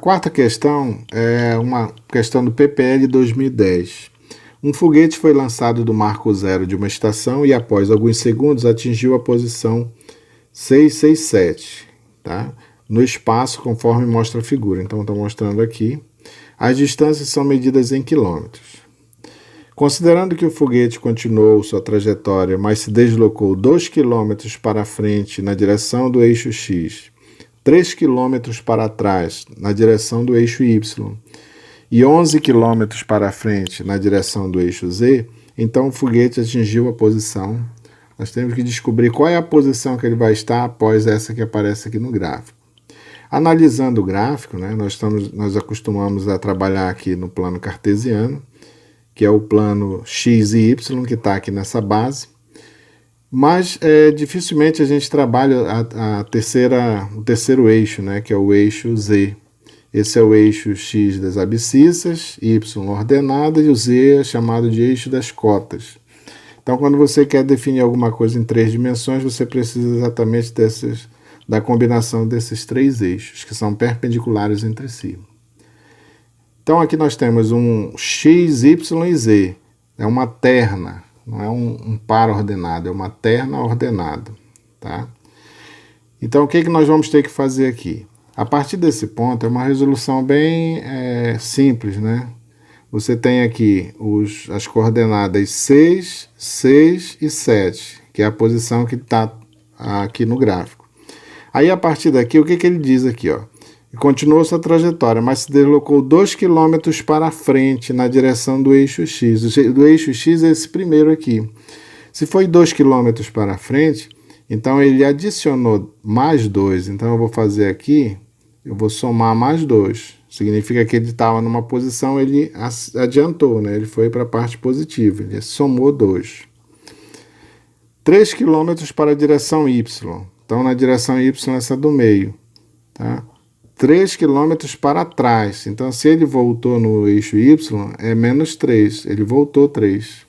quarta questão é uma questão do PPL 2010. Um foguete foi lançado do marco zero de uma estação e após alguns segundos atingiu a posição 667, tá? No espaço, conforme mostra a figura. Então, estou mostrando aqui. As distâncias são medidas em quilômetros. Considerando que o foguete continuou sua trajetória, mas se deslocou 2 km para frente na direção do eixo X, 3 km para trás na direção do eixo Y e 11 km para frente na direção do eixo Z, então o foguete atingiu a posição. Nós temos que descobrir qual é a posição que ele vai estar após essa que aparece aqui no gráfico. Analisando o gráfico, né, nós acostumamos a trabalhar aqui no plano cartesiano, que é o plano X e Y, que está aqui nessa base. Mas dificilmente a gente trabalha o terceiro eixo, né, que é o eixo Z. Esse é o eixo X das abscissas, Y ordenada, e o Z é chamado de eixo das cotas. Então, quando você quer definir alguma coisa em 3 dimensões, você precisa exatamente da combinação desses 3 eixos, que são perpendiculares entre si. Então, aqui nós temos um X, Y e Z. É uma terna, não é um par ordenado, é uma terna ordenada. Tá? Então, o que nós vamos ter que fazer aqui? A partir desse ponto, é uma resolução bem simples, né? Você tem aqui as coordenadas 6, 6 e 7, que é a posição que está aqui no gráfico. Aí, a partir daqui, o que ele diz aqui? Ó? Continuou sua trajetória, mas se deslocou 2 km para frente na direção do eixo X. Do eixo X é esse primeiro aqui. Se foi 2 km para frente, então ele adicionou mais 2. Então eu vou fazer aqui, eu vou somar mais 2. Significa que ele estava numa posição, ele adiantou, né? Ele foi para a parte positiva, ele somou 2. 3 km para a direção Y. Então na direção Y essa do meio, tá? 3 km para trás. Então, se ele voltou no eixo Y, é menos 3. Ele voltou 3.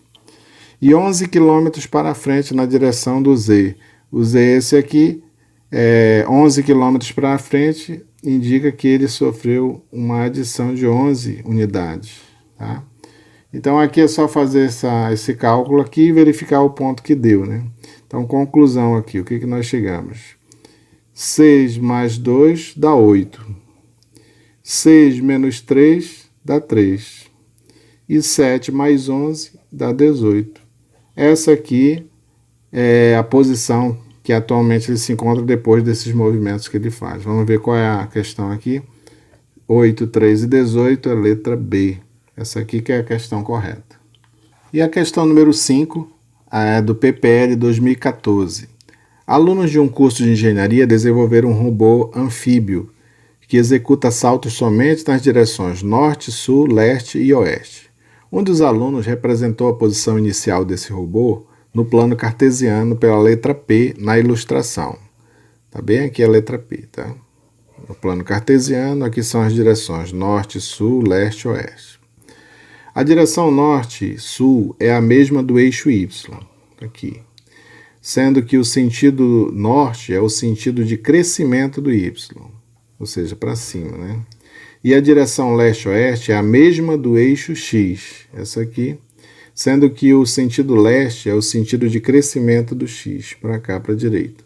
E 11 km para frente na direção do Z. O Z é esse aqui. 11 km para frente indica que ele sofreu uma adição de 11 unidades. Tá? Então, aqui é só fazer esse cálculo aqui e verificar o ponto que deu. Né? Então, conclusão aqui. O que nós chegamos? 6 mais 2 dá 8. 6 menos 3 dá 3. E 7 mais 11 dá 18. Essa aqui é a posição que atualmente ele se encontra depois desses movimentos que ele faz. Vamos ver qual é a questão aqui. 8, 3 e 18 é a letra B. Essa aqui que é a questão correta. E a questão número 5 é do PPL 2014. Alunos de um curso de engenharia desenvolveram um robô anfíbio que executa saltos somente nas direções norte, sul, leste e oeste. Um dos alunos representou a posição inicial desse robô no plano cartesiano pela letra P na ilustração. Tá bem? Aqui é a letra P, tá? No plano cartesiano, aqui são as direções norte, sul, leste e oeste. A direção norte-sul é a mesma do eixo Y, aqui. Sendo que o sentido norte é o sentido de crescimento do Y, ou seja, para cima, né? E a direção leste-oeste é a mesma do eixo X, essa aqui, sendo que o sentido leste é o sentido de crescimento do X, para cá, para a direita.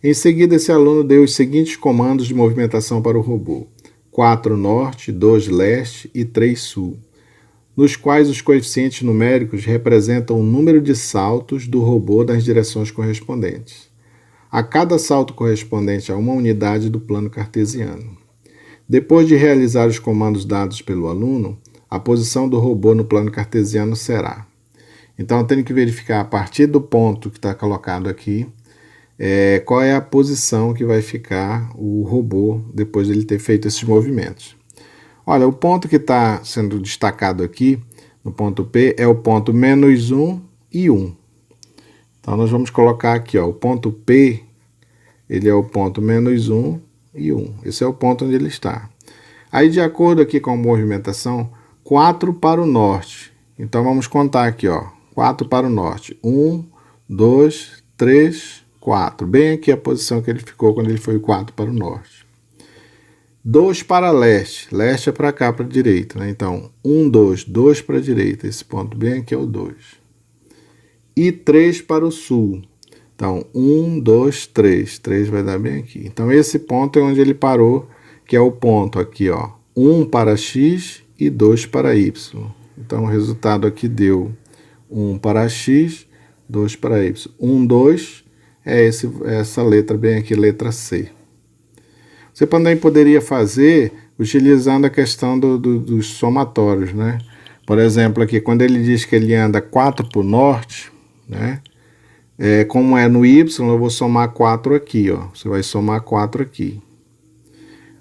Em seguida, esse aluno deu os seguintes comandos de movimentação para o robô: 4 norte, 2 leste e 3 sul, nos quais os coeficientes numéricos representam o número de saltos do robô nas direções correspondentes. A cada salto correspondente a uma unidade do plano cartesiano. Depois de realizar os comandos dados pelo aluno, a posição do robô no plano cartesiano será. Então, eu tenho que verificar a partir do ponto que está colocado aqui, qual é a posição que vai ficar o robô depois de ele ter feito esses movimentos. Olha, o ponto que está sendo destacado aqui, no ponto P, é o ponto menos 1 e 1. Então, nós vamos colocar aqui, ó, o ponto P, ele é o ponto menos 1 e 1. Esse é o ponto onde ele está. Aí, de acordo aqui com a movimentação, 4 para o norte. Então, vamos contar aqui, ó, 4 para o norte. 1, 2, 3, 4. Bem aqui a posição que ele ficou quando ele foi 4 para o norte. 2 para leste. Leste é para cá, para a direita, né? Então, 1, 2, 2 para a direita. Esse ponto bem aqui é o 2. E 3 para o sul. Então, 1, 2, 3. 3 vai dar bem aqui. Então, esse ponto é onde ele parou, que é o ponto aqui, ó. 1 para x e 2 para y. Então, o resultado aqui deu 1 para x, 2 para y. 1, 2 é essa letra bem aqui, letra C. Você também poderia fazer utilizando a questão dos somatórios, né? Por exemplo, aqui, quando ele diz que ele anda 4 para o norte, né? Como é no y, eu vou somar 4 aqui, ó. Você vai somar 4 aqui.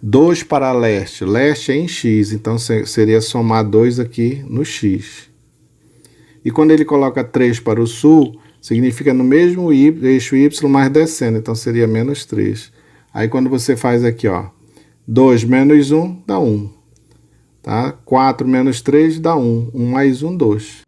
2 para leste. Leste é em x, então seria somar 2 aqui no x. E quando ele coloca 3 para o sul, significa no mesmo eixo y, mas descendo, então seria menos 3. Aí quando você faz aqui, ó, 2 menos 1 dá 1. Tá? 4 menos 3 dá 1. 1 mais 1, 2.